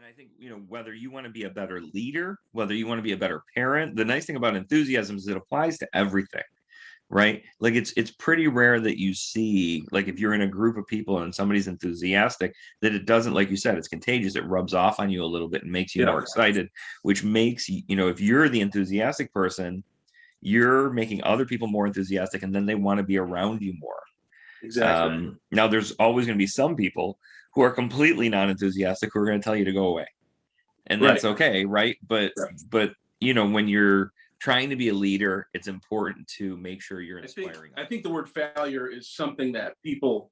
I think, whether you want to be a better leader, whether you want to be a better parent, the nice thing about enthusiasm is it applies to everything, right? Like it's pretty rare that you see, like if you're in a group of people and somebody's enthusiastic, that it doesn't, like you said, it's contagious. It rubs off on you a little bit and makes you more excited, which makes if you're the enthusiastic person, you're making other people more enthusiastic, and then they want to be around you more. Exactly. Now, there's always going to be some people who are completely non-enthusiastic who are going to tell you to go away, and that's okay, right? But when you're trying to be a leader, it's important to make sure you're inspiring. I think the word failure is something that people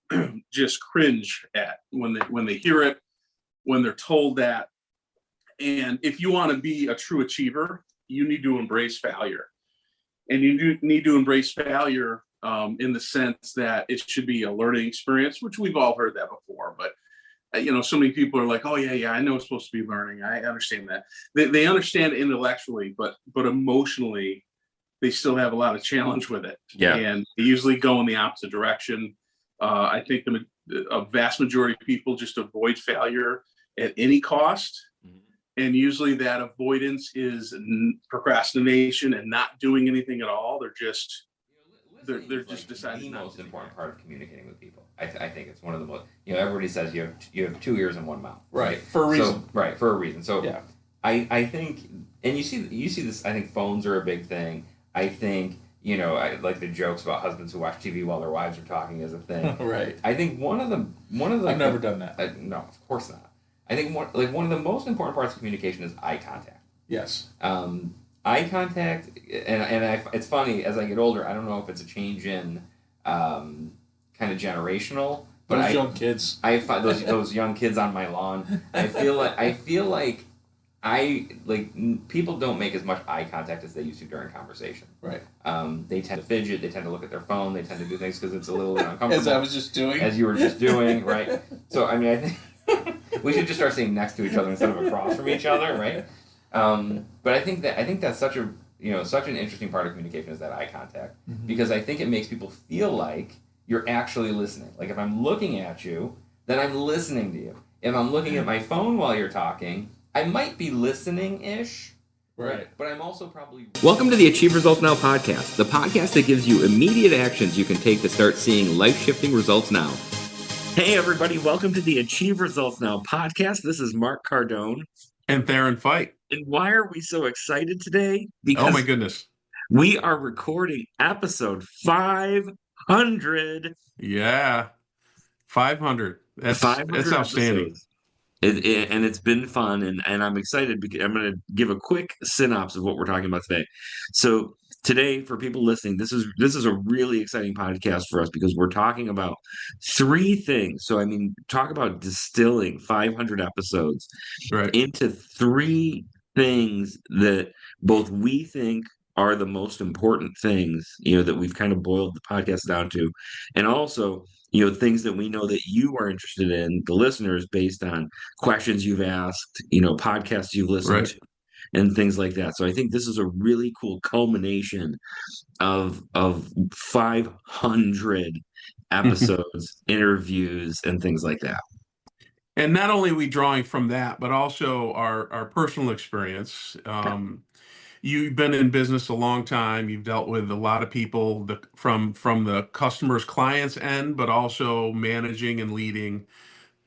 just cringe at when they hear it, when they're told that. And if you want to be a true achiever, you need to embrace failure. And you need to embrace failure in the sense that it should be a learning experience, which we've all heard that before. But, so many people are like, oh, yeah, I know it's supposed to be learning. I understand that. They understand it intellectually, but emotionally, they still have a lot of challenge with it. Yeah. And they usually go in the opposite direction. I think a vast majority of people just avoid failure at any cost. And usually that avoidance is procrastination and not doing anything at all. They're just deciding the most important part of communicating with people. I think it's one of the most. Everybody says you have 2 ears and 1 mouth. Right. For a reason. So, right, for a reason. So yeah. I think, and you see this. I think phones are a big thing. I think I like the jokes about husbands who watch TV while their wives are talking is a thing. Right. I think one of the. I've never done that. No, of course not. I think one of the most important parts of communication is eye contact. Yes. Eye contact, it's funny, as I get older, I don't know if it's a change in kind of generational, but those young kids. I find those young kids on my lawn. I feel like people don't make as much eye contact as they used to during conversation. Right. They tend to fidget. They tend to look at their phone. They tend to do things because it's a little bit uncomfortable. As I was just doing. As you were just doing, right? So I think we should just start sitting next to each other instead of across from each other, right? But I think that's such an interesting part of communication is that eye contact, because I think it makes people feel like you're actually listening. Like if I'm looking at you, then I'm listening to you. If I'm looking at my phone while you're talking, I might be listening-ish. Right. But I'm also probably... Welcome to the Achieve Results Now podcast, the podcast that gives you immediate actions you can take to start seeing life-shifting results now. Hey, everybody. Welcome to the Achieve Results Now podcast. This is Mark Cardone. And Theron Fight. And why are we so excited today? Because oh, my goodness. We are recording episode 500. Yeah. 500. That's outstanding. And it's been fun, and I'm excited because I'm going to give a quick synopsis of what we're talking about today. So today, for people listening, this is a really exciting podcast for us because we're talking about 3 things. So talk about distilling 500 episodes into 3 things that both we think are the most important things, that we've kind of boiled the podcast down to, and also things that we know that you are interested in, the listeners, based on questions you've asked, podcasts you've listened to, and things like that. So I think this is a really cool culmination of 500 episodes, interviews, and things like that. And not only are we drawing from that, but also our personal experience. You've been in business a long time. You've dealt with a lot of people from the customer's client's end, but also managing and leading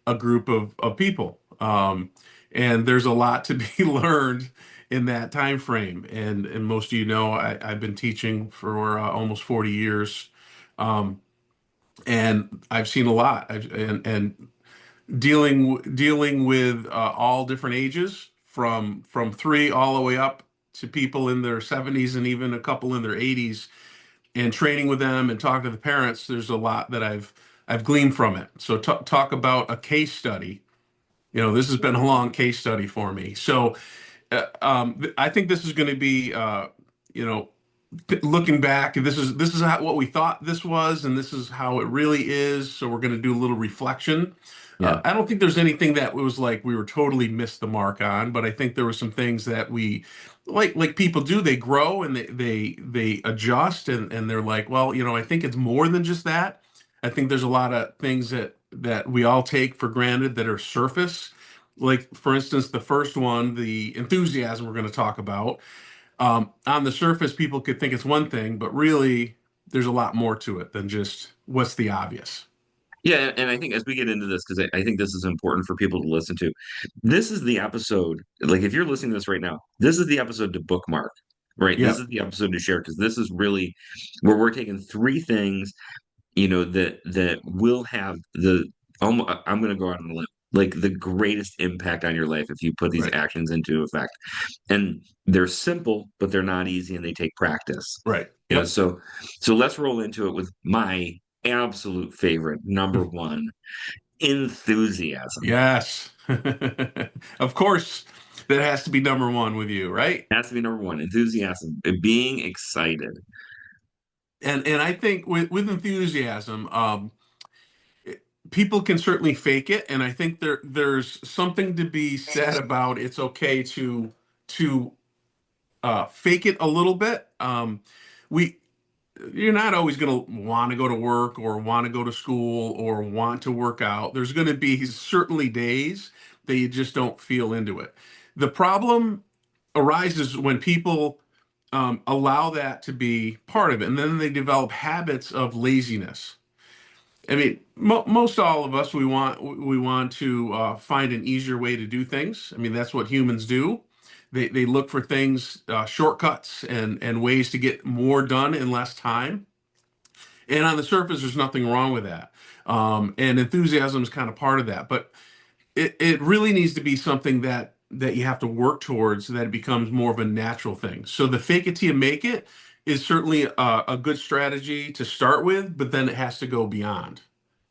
a group of people. And there's a lot to be learned in that time frame. And most of I've been teaching for almost 40 years. And I've seen a lot. And dealing with all different ages, from 3 all the way up to people in their 70s and even a couple in their 80s, and training with them and talking to the parents. There's a lot that I've gleaned from it. So talk about a case study. This has been a long case study for me. So I think this is going to be, looking back, this is what we thought this was, and this is how it really is. So we're going to do a little reflection. Yeah. I don't think there's anything that was like we were totally missed the mark on, but I think there were some things that we, like people do, they grow and they adjust, and they're like, well, I think it's more than just that. I think there's a lot of things that we all take for granted that are surface, Like, for instance, the first one, the enthusiasm we're going to talk about. On the surface, people could think it's one thing, but really, there's a lot more to it than just what's the obvious. Yeah, and I think as we get into this, because I think this is important for people to listen to, this is the episode. Like, if you're listening to this right now, this is the episode to bookmark, right? This Yep. is the episode to share because this is really where we're taking three things, that will have I'm going to go out on a limb, like the greatest impact on your life if you put these Right. actions into effect. And they're simple, but they're not easy, and they take practice. Right. You know, Yep. so let's roll into it with my absolute favorite, number one, enthusiasm. Yes. Of course, that has to be number one with you, right? Has to be number one, enthusiasm, being excited. And I think with enthusiasm, people can certainly fake it, and I think there's something to be said about it's okay to fake it a little bit. We You're not always going to want to go to work or want to go to school or want to work out. There's going to be certainly days that you just don't feel into it. The problem arises when people allow that to be part of it, and then they develop habits of laziness. I mean, most all of us we want to find an easier way to do things. I mean, that's what humans do. They look for things, shortcuts and ways to get more done in less time. And on the surface, there's nothing wrong with that. And enthusiasm is kind of part of that. But it really needs to be something that you have to work towards, so that it becomes more of a natural thing. So the fake it till you make it is certainly a good strategy to start with, but then it has to go beyond.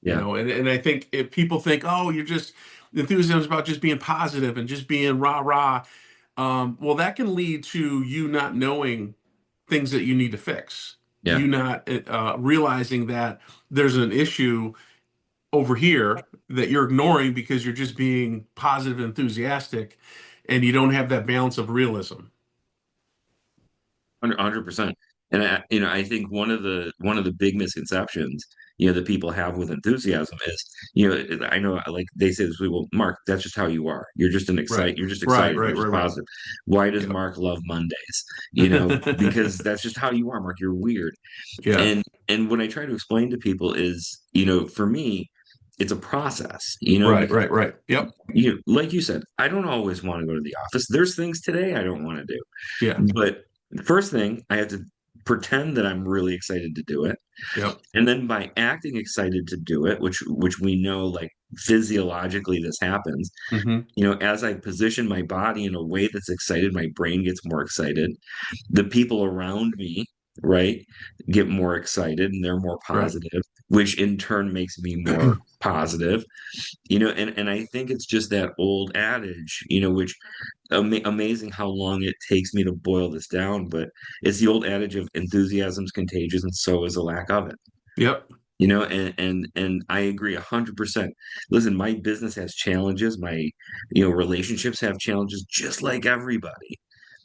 Yeah. And I think if people think, oh, you're just enthusiasm is about just being positive and just being rah rah. Well, that can lead to you not knowing things that you need to fix. Yeah. You not realizing that there's an issue over here that you're ignoring because you're just being positive and enthusiastic, and you don't have that balance of realism. 100%. And I think one of the big misconceptions, that people have with enthusiasm is, I know, like they say this, well, Mark, that's just how you are. Right. You're just Right. excited. You're Right. just Right. Right. positive. Why does Yep. Mark love Mondays? Because that's just how you are, Mark. You're weird. Yeah. And what I try to explain to people is, for me, it's a process, Right. because Right. Right. Yep. like you said, I don't always want to go to the office. There's things today I don't want to do. Yeah. But the first thing, I have to pretend that I'm really excited to do it. Yep. And then by acting excited to do it, which we know, like, physiologically this happens, Hmm. as I position my body in a way that's excited, my brain gets more excited. The people around me, right, get more excited and they're more Right. positive, which in turn makes me more positive. And I think it's just that old adage, which amazing how long it takes me to boil this down, but it's the old adage of enthusiasm's contagious and so is a lack of it. Yep. And I agree 100%. Listen, my business has challenges, my relationships have challenges just like everybody.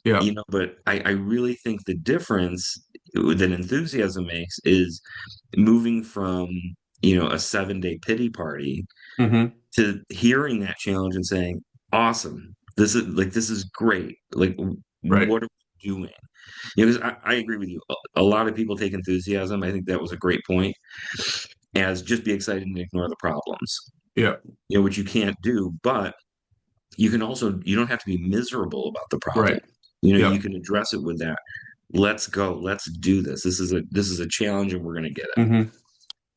Yep. But I really think the difference that enthusiasm makes is moving from a 7-day pity party Hmm. to hearing that challenge and saying, awesome, this is great, like, Right. what are we doing? 'Cause I agree with you. A lot of people take enthusiasm, I think that was a great point, as just be excited and ignore the problems, Yep. which you can't do. But you don't have to be miserable about the problem. Right. You Yep. can address it with that. Let's go. Let's do this. This is a challenge, and we're going to get it. Hmm.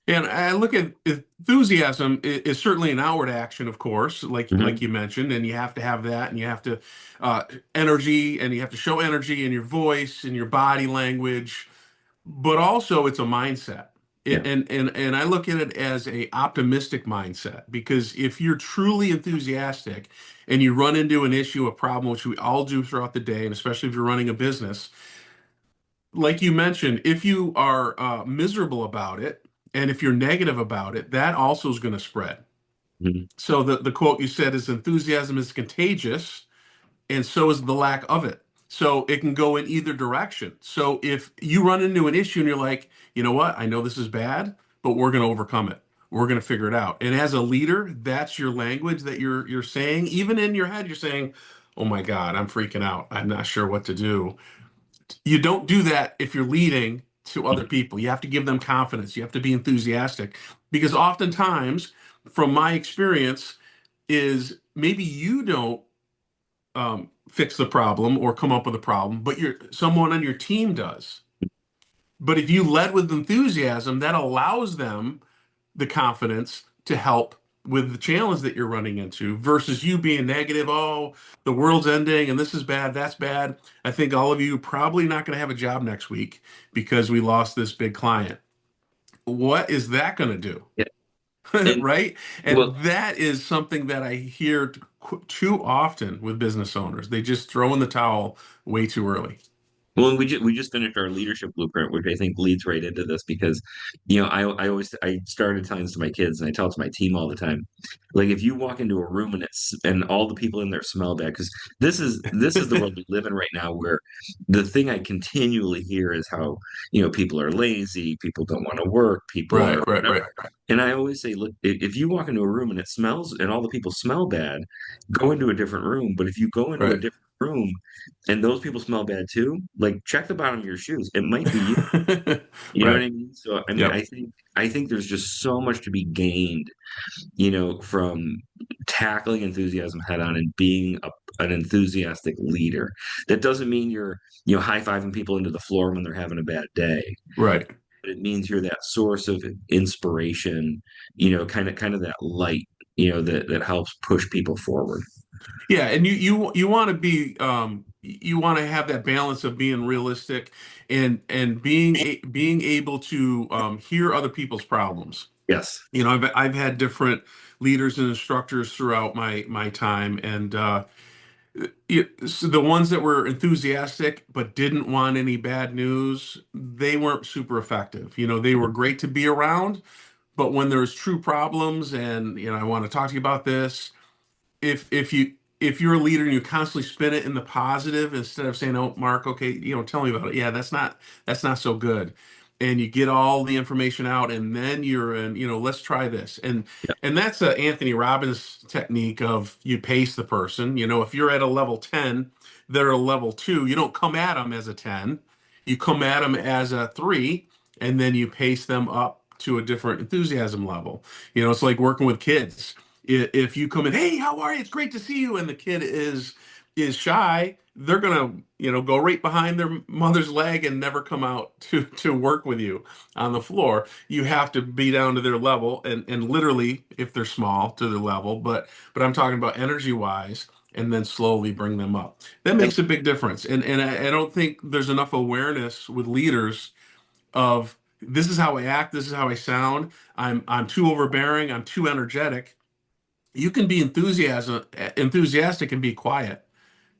And I look at enthusiasm is certainly an outward action, of course, like Mhm. you mentioned, and you have to have that, and you have to energy, and you have to show energy in your voice and your body language, but also it's a mindset. Yeah. And I look at it as a optimistic mindset, because if you're truly enthusiastic and you run into an issue, a problem, which we all do throughout the day, and especially if you're running a business, like you mentioned, if you are miserable about it and if you're negative about it, that also is going to spread. Mhm. So the quote you said is enthusiasm is contagious, and so is the lack of it. So it can go in either direction. So if you run into an issue and you're like, you know what, I know this is bad, but we're going to overcome it. We're going to figure it out. And as a leader, that's your language that you're saying. Even in your head, you're saying, "Oh my God, I'm freaking out. I'm not sure what to do." You don't do that if you're leading to other people. You have to give them confidence. You have to be enthusiastic because oftentimes, from my experience, is maybe you don't fix the problem or come up with a problem, but someone on your team does. But if you led with enthusiasm, that allows them the confidence to help with the challenge that you're running into versus you being negative. Oh, the world's ending and this is bad, that's bad. I think all of you are probably not going to have a job next week because we lost this big client. What is that going to do? Yeah. And Right? And well, that is something that I hear too often with business owners. They just throw in the towel way too early. Well, and we just finished our leadership blueprint, which I think leads right into this because, I started telling this to my kids and I tell it to my team all the time. Like if you walk into a room and all the people in there smell bad, because this is the world we live in right now, where the thing I continually hear is how people are lazy, people don't want to work, people Right, are right, whatever. right, And I always say, look, if you walk into a room and it smells and all the people smell bad, go into a different room. But if you go into a right. different room and those people smell bad too, like check the bottom of your shoes. It might be you. You know what Right. I mean? So I mean, Yep. I think there's just so much to be gained, from tackling enthusiasm head on and being an enthusiastic leader. That doesn't mean you're, high-fiving people into the floor when they're having a bad day. Right. But it means you're that source of inspiration, kind of that light, that helps push people forward. Yeah, and you want to be you want to have that balance of being realistic and being able to hear other people's problems. Yes. I've had different leaders and instructors throughout my time, and so the ones that were enthusiastic but didn't want any bad news, they weren't super effective. They were great to be around, but when there's true problems and I want to talk to you about this, if you're a leader and you constantly spin it in the positive instead of saying, "Oh, Mark, okay, tell me about it." Yeah, that's not so good. And you get all the information out, and then you're in, let's try this. And that's a Anthony Robbins technique of you pace the person. If you're at a level 10, they're a level 2. You don't come at them as a 10. You come at them as a 3, and then you pace them up to a different enthusiasm level. It's like working with kids. If you come in, "Hey, how are you? It's great to see you," and the kid is shy, they're gonna go right behind their mother's leg and never come out to work with you on the floor. You have to be down to their level and literally, if they're small, to their level. But I'm talking about energy wise, and then slowly bring them up. That makes a big difference. And I don't think there's enough awareness with leaders of this is how I act, this is how I sound. I'm too overbearing, I'm too energetic. You can be enthusiastic and be quiet.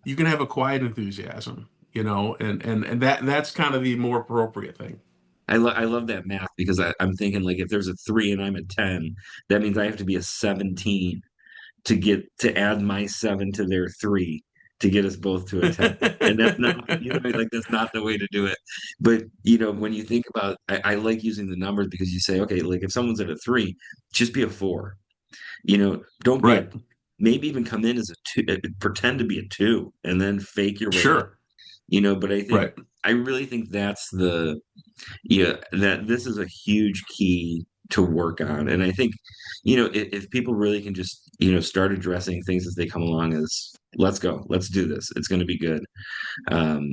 You can have a quiet enthusiasm, and that's kind of the more appropriate thing. I love that math because I'm thinking like if there's a 3 and I'm a 10, that means I have to be a 17 to add my 7 to their 3 to get us both to a 10. And that's not, like that's not the way to do it. But when you think about, I like using the numbers because you say, okay, like if someone's at a 3, just be a 4. Don't be Right. maybe even come in as a 2, pretend to be a 2 and then fake your way up. Sure. But Right. I really think that's that this is a huge key to work on. And I think, if people really can just, start addressing things as they come along as let's go, let's do this. It's going to be good. Um,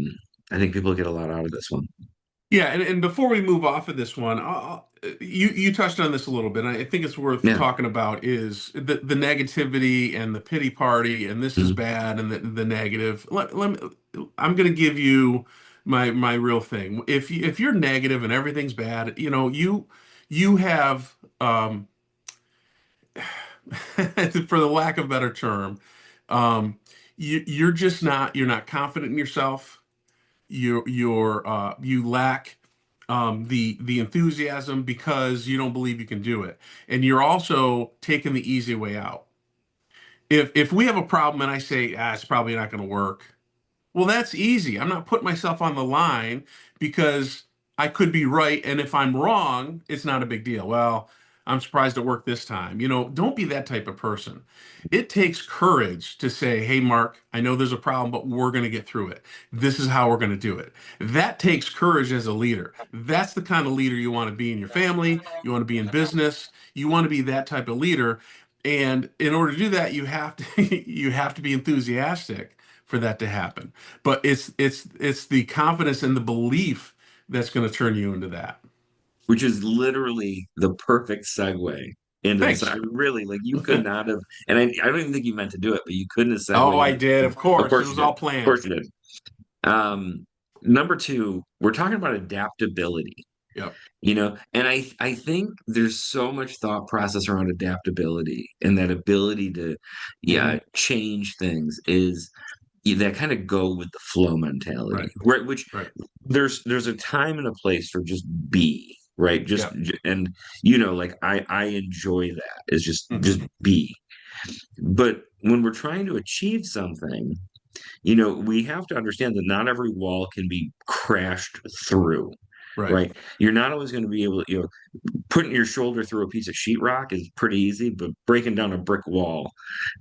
I think people get a lot out of this one. Yeah, and before we move off of this one, you touched on this a little bit. And I think it's worth Yeah. talking about is the negativity and the pity party, and this is Mhm. bad, and the negative. I'm going to give you my real thing. If you're negative and everything's bad, you have for the lack of a better term, um, you're not confident in yourself. You lack the enthusiasm because you don't believe you can do it, and you're also taking the easy way out. If we have a problem and I say, it's probably not going to work, well, that's easy. I'm not putting myself on the line because I could be right, and if I'm wrong, it's not a big deal. Well, I'm surprised it worked this time. Don't be that type of person. It takes courage to say, hey, Mark, I know there's a problem, but we're going to get through it. This is how we're going to do it. That takes courage as a leader. That's the kind of leader you want to be in your family. You want to be in business. You want to be that type of leader. And in order to do that, you have to you have to be enthusiastic for that to happen. But it's the confidence and the belief that's going to turn you into that. Which is literally the perfect segue into this. Thanks. I really like you could not have, and I don't even think you meant to do it, but you couldn't have segued Oh, I into did. it. Of Of course. It course you was did. all Of planned. course you did. Number two, we're talking about adaptability. Yep. And I think there's so much thought process around adaptability and that ability to, Hmm. yeah, change things is that kind of go with the flow mentality, Right. right? Which Right. there's a time and a place for just be, right? Yep. And like I enjoy that is just Hmm. be. But when we're trying to achieve something, we have to understand that not every wall can be crashed through, Right. right? You're not always going to be able to, putting your shoulder through a piece of sheetrock is pretty easy, but breaking down a brick wall,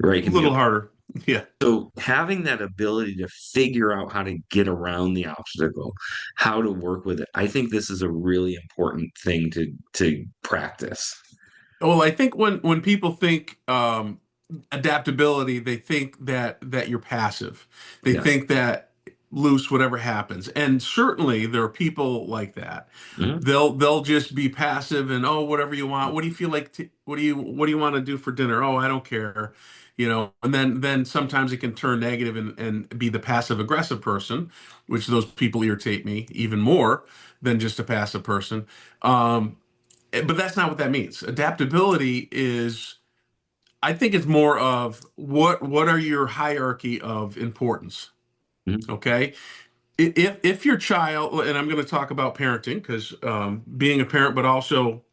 right, A can be a little harder. Yeah. so having that ability to figure out how to get around the obstacle, how to work with it, I think this is a really important thing to practice. Well, I think when people think adaptability, they think that you're passive. They Yeah. think that loose whatever happens. And certainly there are people like that. Mhm. They'll just be passive and, oh, whatever you want. What do you feel like what do you want to do for dinner? Oh, I don't care. And then sometimes it can turn negative and be the passive aggressive person, which those people irritate me even more than just a passive person. Um, but that's not what that means. Adaptability is, I think it's more of what are your hierarchy of importance? Mhm. Okay. If your child, and I'm going to talk about parenting because being a parent, but also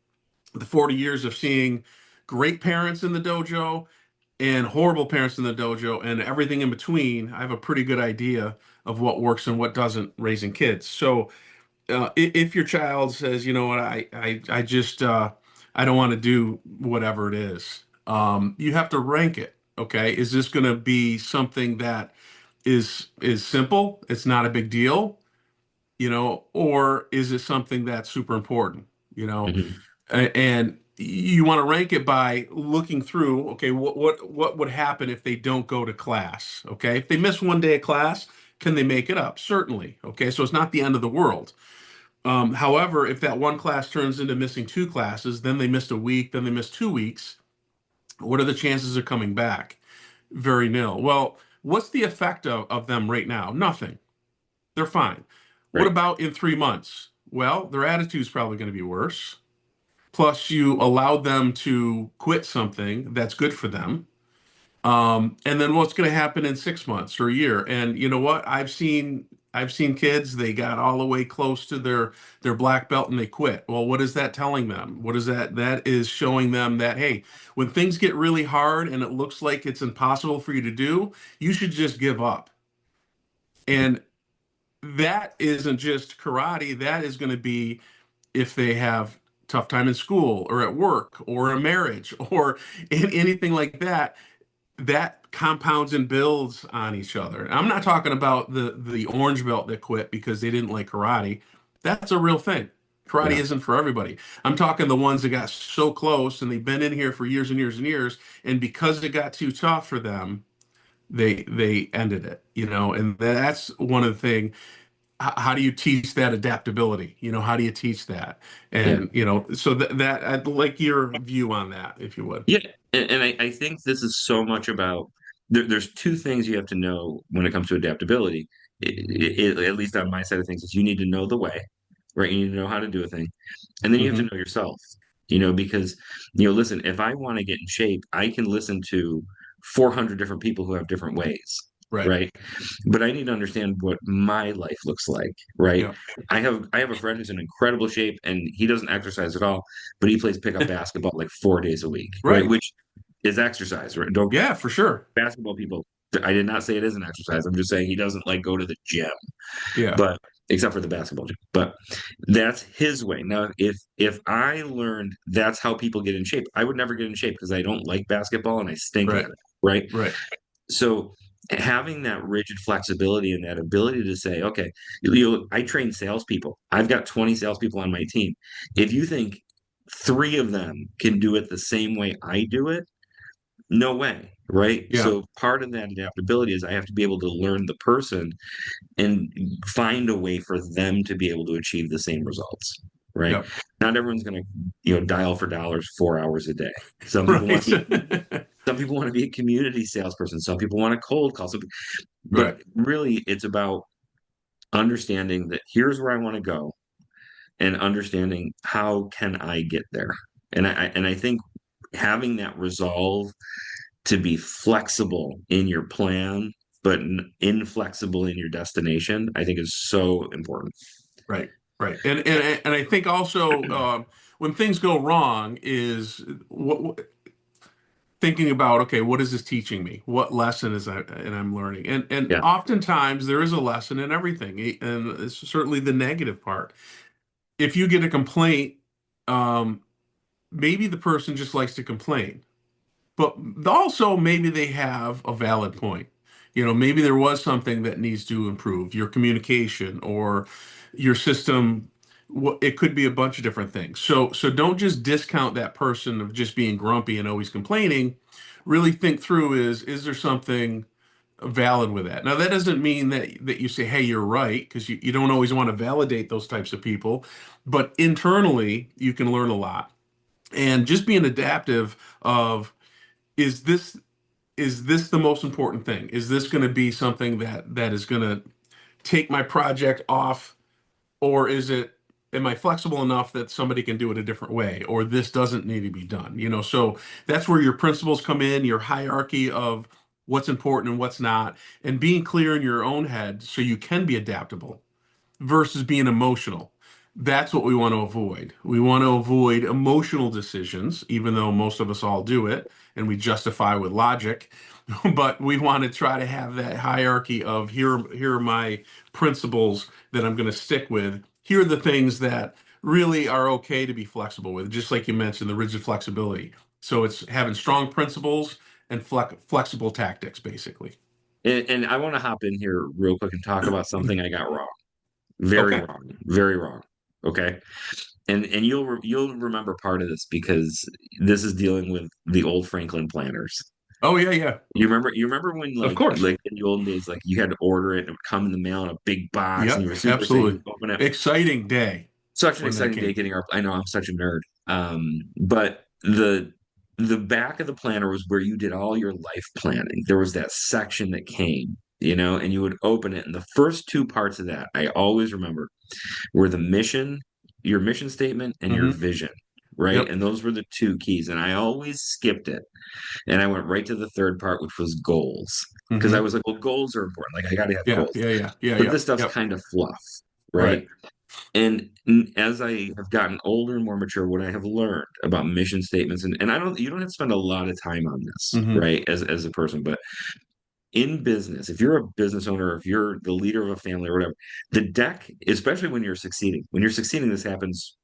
the 40 years of seeing great parents in the dojo and horrible parents in the dojo and everything in between, I have a pretty good idea of what works and what doesn't raising kids. So if your child says, you know what, I just I don't want to do whatever it is, you have to rank it. Okay, is this going to be something that is simple? It's not a big deal, or is it something that's super important? You know, Mhm. and you want to rank it by looking through. Okay, what would happen if they don't go to class? Okay, if they miss one day of class, can they make it up? Certainly. Okay, so it's not the end of the world. However, if that one class turns into missing two classes, then they missed a week, then they missed 2 weeks, what are the chances of coming back? Very nil. Well, what's the effect of them right now? Nothing. They're fine. What Right. about in 3 months? Well, their attitude's probably going to be worse. Plus, you allowed them to quit something that's good for them. And then what's going to happen in 6 months or a year? And you know what? I've seen kids, they got all the way close to their black belt and they quit. Well, what is that telling them? What is that? That is showing them that, hey, when things get really hard and it looks like it's impossible for you to do, you should just give up. And that isn't just karate. That is going to be if they have tough time in school or at work or a marriage or anything like that, that compounds and builds on each other. I'm not talking about the orange belt that quit because they didn't like karate. That's a real thing. Karate Yeah. isn't for everybody. I'm talking the ones that got so close and they've been in here for years and years and years, and because it got too tough for them, they ended it. And that's one of the things. How do you teach that adaptability? How do you teach that? Yeah. And so that I'd like your view on that, if you would. Yeah. And I think this is so much about there's two things you have to know when it comes to adaptability. At least on my side of things, is you need to know the way, right? You need to know how to do a thing. And then you have to Hmm. know yourself, because, listen, if I want to get in shape, I can listen to 400 different people who have different ways, Right. right? But I need to understand what my life looks like, right? Yeah. I have a friend who's in incredible shape and he doesn't exercise at all, but he plays pickup basketball like 4 days a week, right? Right. Which is exercise, right? Don't Yeah, for sure. basketball people. I did not say it isn't exercise. I'm just saying he doesn't like go to the gym, Yeah. but except for the basketball gym. But that's his way. Now, if I learned that's how people get in shape, I would never get in shape because I don't like basketball and I stink at Right. it, right? Right. So having that rigid flexibility and that ability to say, okay, I train salespeople. I've got 20 salespeople on my team. If you think three of them can do it the same way I do it, no way, right? Yeah. So part of that adaptability is I have to be able to learn the person and find a way for them to be able to achieve the same results, right? Yep. Not everyone's going to, dial for dollars 4 hours a day. Some people want Right. to be, some people want to be a community salesperson. Some people want to cold call. Right. But really, it's about understanding that here's where I want to go, and understanding how can I get there. And I think having that resolve to be flexible in your plan, but inflexible in your destination, I think is so important. Right. Right. And I think also when things go wrong is thinking about, okay, what is this teaching me? What lesson is I'm learning? And Yeah. oftentimes there is a lesson in everything, and it's certainly the negative part. If you get a complaint, um, maybe the person just likes to complain, but also maybe they have a valid point. Maybe there was something that needs to improve, your communication or your system. It could be a bunch of different things. So don't just discount that person of just being grumpy and always complaining. Really think through, is there something valid with that? Now, that doesn't mean that you say, hey, you're right, because you don't always want to validate those types of people, but internally you can learn a lot. And just being adaptive of, is this is this the most important thing? Is this going to be something that is going to take my project off, or am I flexible enough that somebody can do it a different way, or this doesn't need to be done? So that's where your principles come in, your hierarchy of what's important and what's not, and being clear in your own head so you can be adaptable versus being emotional. That's what we want to avoid. We want to avoid emotional decisions, even though most of us all do it and we justify with logic. But we want to try to have that hierarchy of, here are my principles that I'm going to stick with. Here are the things that really are okay to be flexible with, just like you mentioned, the rigid flexibility. So it's having strong principles and flexible tactics, basically. And I want to hop in here real quick and talk about something I got wrong. Very Okay. wrong. Very wrong. Okay. And you'll remember part of this because this is dealing with the old Franklin planners. Oh, yeah, yeah. You remember when Of like course. like in the olden days, like you had to order it and it would come in the mail in a big box and you Yep, were super excited absolutely. to open it. Exciting day Such an when that exciting day came. getting our I know I'm such a nerd. But the back of the planner was where you did all your life planning. There was that section that came, and you would open it. And the first two parts of that I always remember were your mission statement and your Hmm. vision, right? Yep. And those were the two keys. And I always skipped it. And I went right to the third part, which was goals. Because I Hmm. was like, well, goals are important. Like I got to have Yeah, goals. yeah, yeah, yeah, But yep, this stuff's yep. kind of fluff, Right. right? And as I have gotten older and more mature, what I have learned about mission statements, and you don't have to spend a lot of time on this, Hmm. right? As a person, but in business, if you're a business owner, if you're the leader of a family or whatever, the deck, especially when you're succeeding, this happens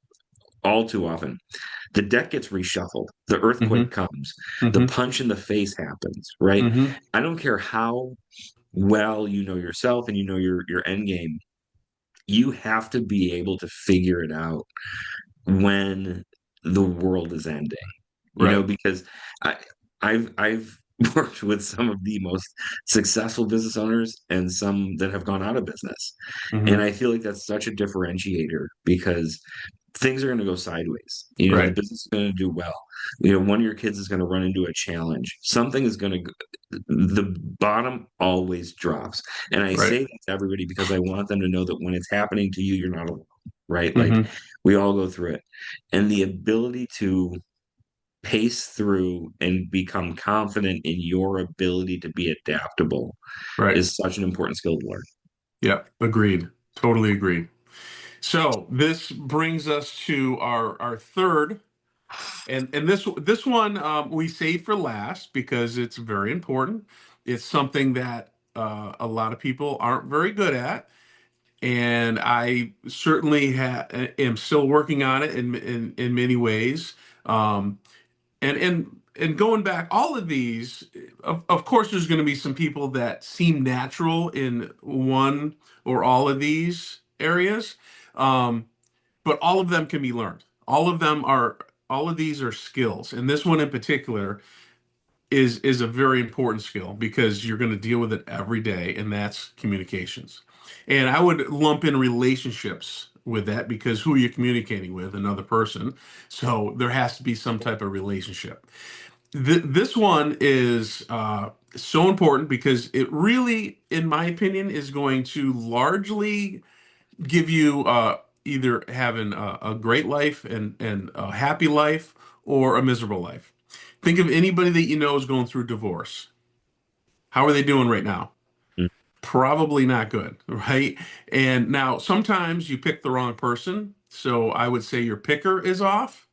all too often. The deck gets reshuffled. The earthquake Hmm. comes. The Hmm. punch in the face happens, right? Hmm. I don't care how well you know yourself and you know your end game. You have to be able to figure it out when the world is ending, Right. because I, I've worked with some of the most successful business owners and some that have gone out of business. And Hmm. I feel like that's such a differentiator because things are going to go sideways. The Right. business is going to do well. One of your kids is going to run into a challenge. Something is going to, the bottom always drops. And I Right. say that to everybody because I want them to know that when it's happening to you, you're not alone, right? Like Hmm. we all go through it. And the ability to pace through and become confident in your ability to be adaptable Right. is such an important skill to learn. Yeah. Agreed. Totally agreed. So this brings us to our third, and this one we save for last because it's very important. It's something that a lot of people aren't very good at, and I certainly am still working on it in many ways. Um, and going back, all of these, of course, there's going to be some people that seem natural in one or all of these areas, um, but all of them can be learned. All of these are skills, and this one in particular is a very important skill because you're going to deal with it every day, and that's communications. And I would lump in relationships with that because who are you communicating with? Another person. So there has to be some type of relationship. This one is so important because it really, in my opinion, is going to largely give you either having a great life and a happy life or a miserable life. Think of anybody that you know is going through divorce. How are they doing right now? Mm. Probably not good, right? And now sometimes you pick the wrong person. So I would say your picker is off.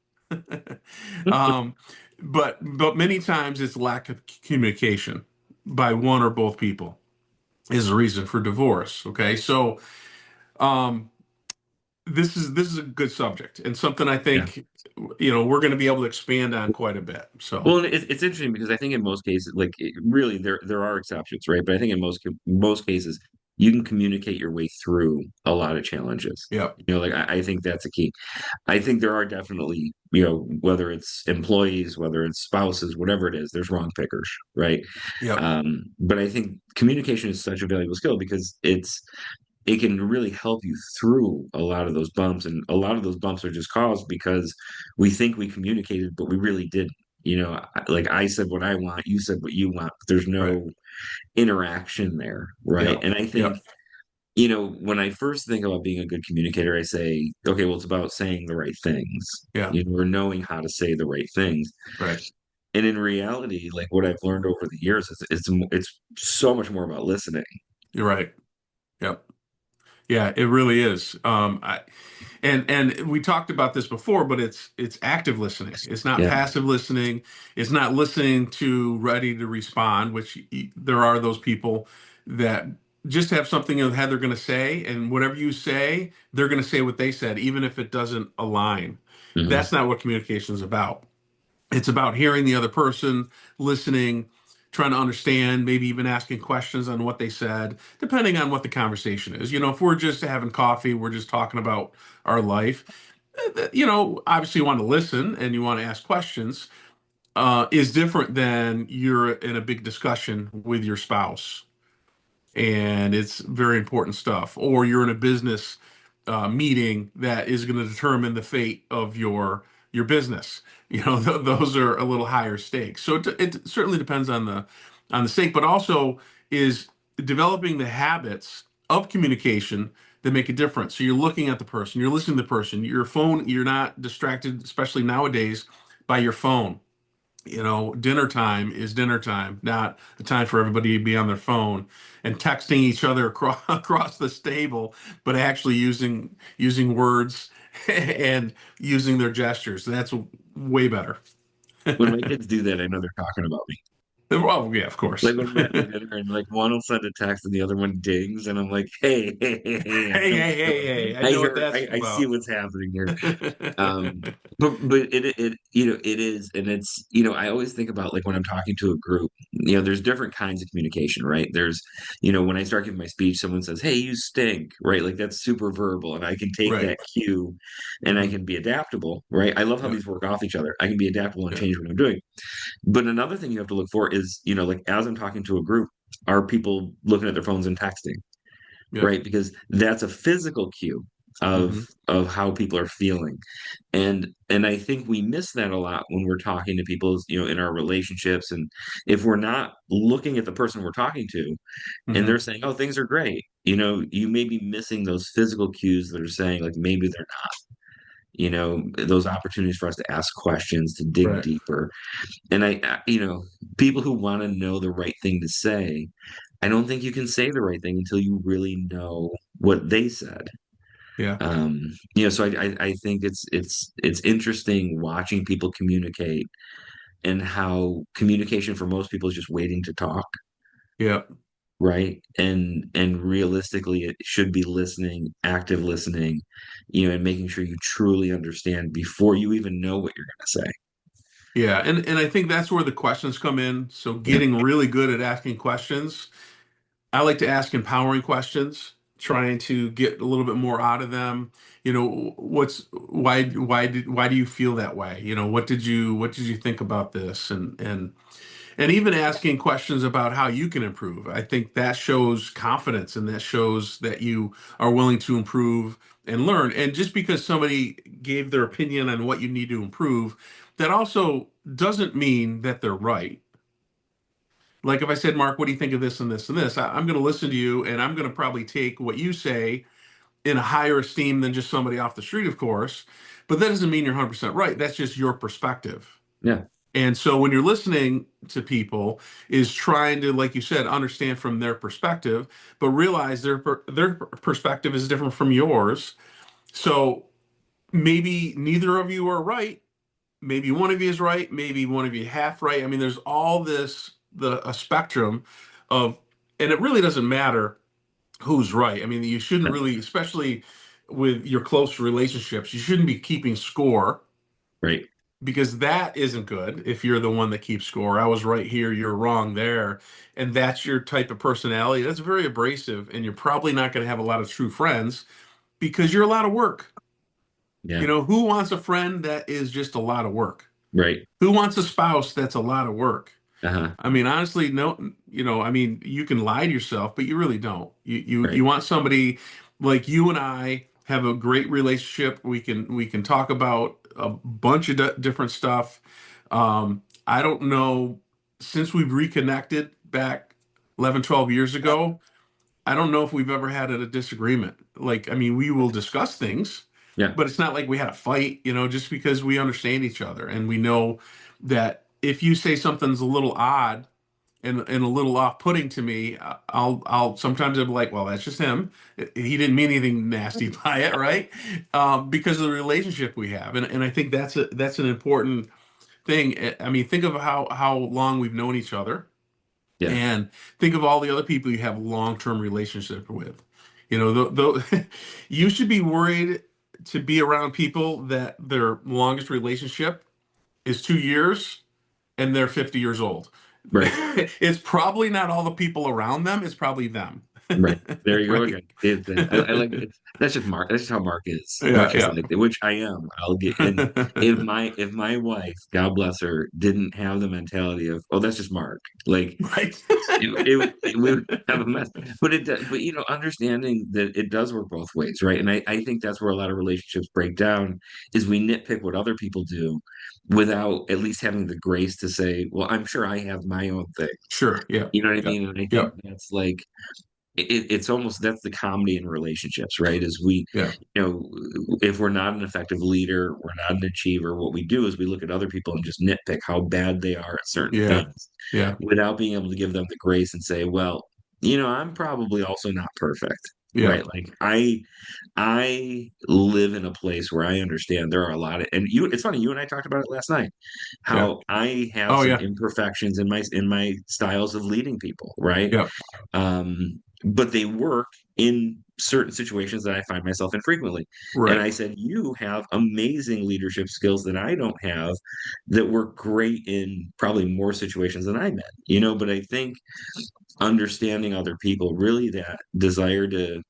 um, but many times it's lack of communication by one or both people is the reason for divorce. Okay, so um, this is a good subject and something I Yeah. think we're going to be able to expand on quite a bit. So Well, and it's interesting because I think in most cases, like really, there are exceptions, right? But I think in most cases, you can communicate your way through a lot of challenges. yeah, Like I think that's a key. I think there are definitely, whether it's employees, whether it's spouses, whatever it is, there's wrong pickers, right? yeah, But I think communication is such a valuable skill because it can really help you through a lot of those bumps, and a lot of those bumps are just caused because we think we communicated, but we really didn't. Like I said what I want, you said what you want, but there's right, no interaction there, right? yeah, And I yeah, think when I first think about being a good communicator, I say, okay, well, it's about saying the right things, yeah, or knowing how to say the right things. right. And in reality, like what I've learned over the years, it's so much more about listening. You're right. Yep. Yeah, it really is. And we talked about this before, but it's active listening. It's not Yeah. passive listening. It's not listening to ready to respond, which there are those people that just have something in their head they're going to say, and whatever you say, they're going to say what they said, even if it doesn't align. Hmm. That's not what communication is about. It's about hearing the other person, listening, trying to understand, maybe even asking questions on what they said, depending on what the conversation is. If we're just having coffee, we're just talking about our life, obviously you want to listen and you want to ask questions, is different than you're in a big discussion with your spouse and it's very important stuff. Or you're in a business meeting that is going to determine the fate of your business. Those are a little higher stakes. So it certainly depends on the stake, but also is developing the habits of communication that make a difference. So you're looking at the person, you're listening to the person, your phone, you're not distracted, especially nowadays, by your phone. Dinner time is dinner time, not a time for everybody to be on their phone and texting each other across the table, but actually using words and using their gestures. That's way better. When my kids do that, I know they're talking about me. Well, yeah, of course. Like when we're having dinner and like one will send a text and the other one dings, and I'm like, hey, hey, hey, hey, Hey, hey, hey, hey! I know what that's I see about. what's happening here. But it is, and it's I always think about like when I'm talking to a group, there's different kinds of communication, right? There's when I start giving my speech, someone says, "Hey, you stink," right? Like that's super verbal, and I can take Right. that cue, and I Hmm. can be adaptable, right? I love how Yeah. these work off each other. I can be adaptable and Yeah. change what I'm doing. But another thing you have to look for is, like as I'm talking to a group, are people looking at their phones and texting, Yep. right? Because that's a physical cue Hmm. of how people are feeling. And I think we miss that a lot when we're talking to people, in our relationships. And if we're not looking at the person we're talking to and Hmm. they're saying, "Oh, things are great," you may be missing those physical cues that are saying like maybe they're not. Those opportunities for us to ask questions, to dig Right. deeper. And people who want to know the right thing to say, I don't think you can say the right thing until you really know what they said. Yeah. So I think it's interesting watching people communicate and how communication for most people is just waiting to talk. Yeah. right? And realistically, it should be listening, active listening, and making sure you truly understand before you even know what you're going to say. Yeah, and I think that's where the questions come in. So Yeah, getting really good at asking questions. I like to ask empowering questions, trying to get a little bit more out of them. Why do you feel that way? What did you think about this? And even asking questions about how you can improve. I think that shows confidence and that shows that you are willing to improve and learn. And just because somebody gave their opinion on what you need to improve, that also doesn't mean that they're right. Like if I said, Mark, what do you think of this and this and this? I'm going to listen to you and I'm going to probably take what you say in a higher esteem than just somebody off the street, of course. But that doesn't mean you're 100% right. That's just your perspective. yeah, And so when you're listening to people, is trying to, like you said, understand from their perspective, but realize their perspective is different from yours. So maybe neither of you are right. Maybe one of you is right. Maybe one of you half right. I mean, there's all this a spectrum of, and it really doesn't matter who's right. I mean, you shouldn't really, especially with your close relationships, you shouldn't be keeping score right. because that isn't good if you're the one that keeps score. I was right here, you're wrong there. And that's your type of personality. That's very abrasive. And you're probably not going to have a lot of true friends because you're a lot of work. Yeah, Who wants a friend that is just a lot of work? right. Who wants a spouse that's a lot of work? Uh-huh. I mean, honestly, no, I mean, you can lie to yourself, but you really don't. You Right. want somebody like you and I have a great relationship. We can talk about a bunch of different stuff. I don't know, since we've reconnected back 11, 12 years ago, I don't know if we've ever had a disagreement. Like, I mean, we will discuss things, Yeah. but it's not like we had a fight, just because we understand each other and we know that if you say something's a little odd and a little off-putting to me, I'll sometimes I'm like, well, that's just him. He didn't mean anything nasty by it, right? Because of the relationship we have, and I think that's an important thing. I mean, think of how long we've known each other, Yeah. and think of all the other people you have long-term relationship with. You should be worried to be around people that their longest relationship is 2 years and they're 50 years old. Right. It's probably not all the people around them, it's probably them. Right. There you go Right? again. I like it. That's just Mark. That's just how Mark is. Yeah, Mark is yeah. like that, which I am. I'll get and if my wife, God bless her, didn't have the mentality of, oh, that's just Mark, like Right. we would have a mess. But understanding that it does work both ways, right? And I think that's where a lot of relationships break down is we nitpick what other people do without at least having the grace to say, well, I'm sure I have my own thing. Sure. Yeah. You know what I Yeah. mean? And I Yeah. think that's like it's almost that's the comedy in relationships, right? Is Yeah. if we're not an effective leader, we're not an achiever, what we do is we look at other people and just nitpick how bad they are at certain Yeah. things Yeah. without being able to give them the grace and say, well, I'm probably also not perfect, Yeah. right? Like I live in a place where I understand there are a lot of, and it's funny, you and I talked about it last night, Yeah. how I have Oh some yeah. imperfections in my styles of leading people, right? Yeah. But they work in certain situations that I find myself in frequently. And Right. I said, you have amazing leadership skills that I don't have that work great in probably more situations than I'm in, but I think understanding other people, really that desire to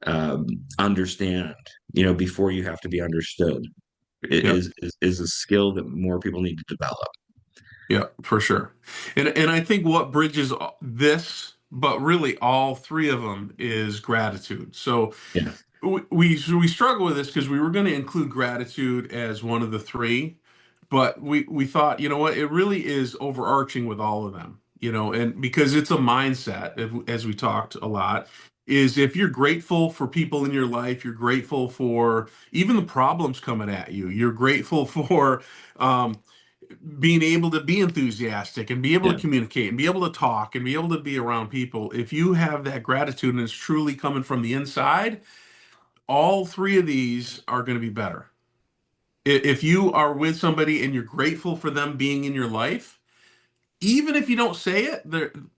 um, understand, before you have to be understood Yeah. is a skill that more people need to develop. Yeah, for sure. And I think what bridges this, but really all three of them, is gratitude. So Yeah. we struggle with this because we were going to include gratitude as one of the three, but we thought, you know what, it really is overarching with all of them, and because it's a mindset, as we talked a lot, is if you're grateful for people in your life, you're grateful for even the problems coming at you, you're grateful for um, being able to be enthusiastic and be able to Yeah. communicate and be able to talk and be able to be around people. If you have that gratitude and it's truly coming from the inside, all three of these are going to be better. If you are with somebody and you're grateful for them being in your life, even if you don't say it,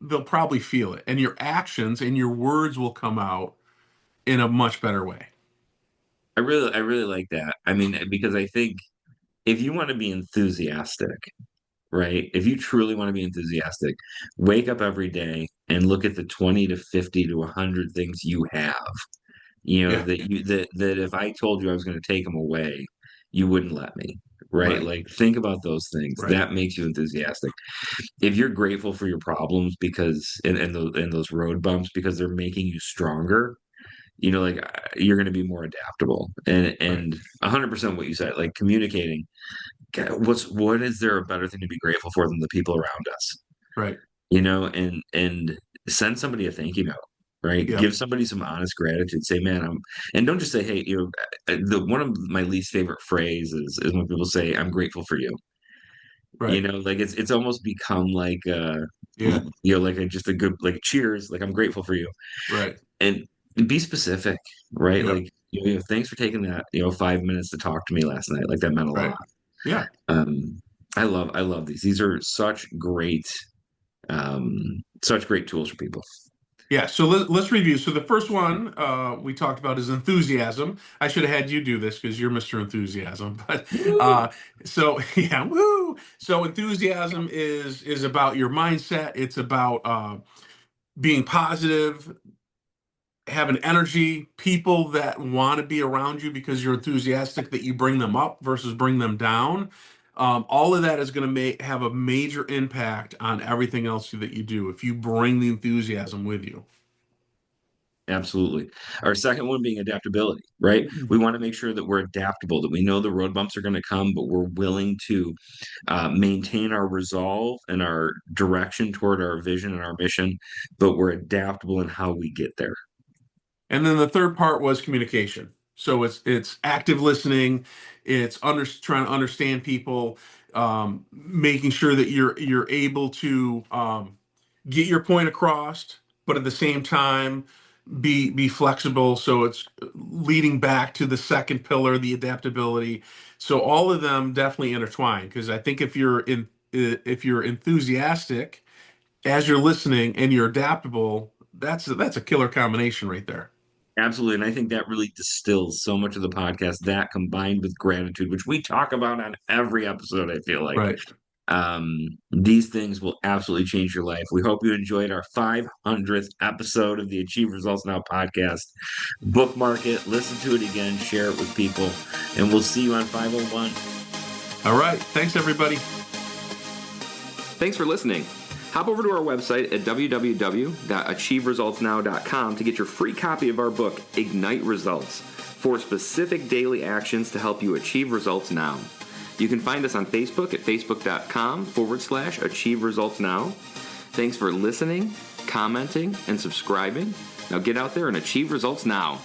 they'll probably feel it, and your actions and your words will come out in a much better way. I really like that. I mean, because I think if you want to be enthusiastic, right? If you truly want to be enthusiastic, wake up every day and look at the 20 to 50 to 100 things you have, Yeah, that if I told you I was going to take them away, you wouldn't let me, right? right, Like think about those things. right, That makes you enthusiastic. If you're grateful for your problems because and those road bumps because they're making you stronger, like you're going to be more adaptable. right, And 100% what you said, like communicating. God, what is there a better thing to be grateful for than the people around us? right. And send somebody a thank you note, right? Yep, Give somebody some honest gratitude. Say, man, and don't just say, hey, the one of my least favorite phrases is when people say, I'm grateful for you. right. Like it's almost become like Yeah, like just a good like cheers, like I'm grateful for you. right. And be specific, right? Yep, Like, thanks for taking that, 5 minutes to talk to me last night. Like that meant a right. lot. Yeah. Um, I love these. These are such great tools for people. Yeah, so let's review. So the first one we talked about is enthusiasm. I should have had you do this because you're Mr. Enthusiasm. But Woo! so yeah, woo. So enthusiasm is about your mindset. It's about being positive, having energy, people that want to be around you because you're enthusiastic, that you bring them up versus bring them down. All of that is going to have a major impact on everything else that you do if you bring the enthusiasm with you. Absolutely. Our second one being adaptability, right? We want to make sure that we're adaptable, that we know the road bumps are going to come, but we're willing to maintain our resolve and our direction toward our vision and our mission, but we're adaptable in how we get there. And then the third part was communication. So it's active listening, it's trying to understand people, making sure that you're able to get your point across, but at the same time be flexible. So it's leading back to the second pillar, the adaptability. So all of them definitely intertwine because I think if you're enthusiastic as you're listening and you're adaptable, that's a killer combination right there. Absolutely. And I think that really distills so much of the podcast, that combined with gratitude, which we talk about on every episode, I feel like. Right. These things will absolutely change your life. We hope you enjoyed our 500th episode of the Achieve Results Now podcast. Bookmark it, listen to it again, share it with people, and we'll see you on 501. All right. Thanks, everybody. Thanks for listening. Hop over to our website at www.achieveresultsnow.com to get your free copy of our book, Ignite Results, 4 specific daily actions to help you achieve results now. You can find us on Facebook at facebook.com/Achieve Results Now. Thanks for listening, commenting, and subscribing. Now get out there and achieve results now.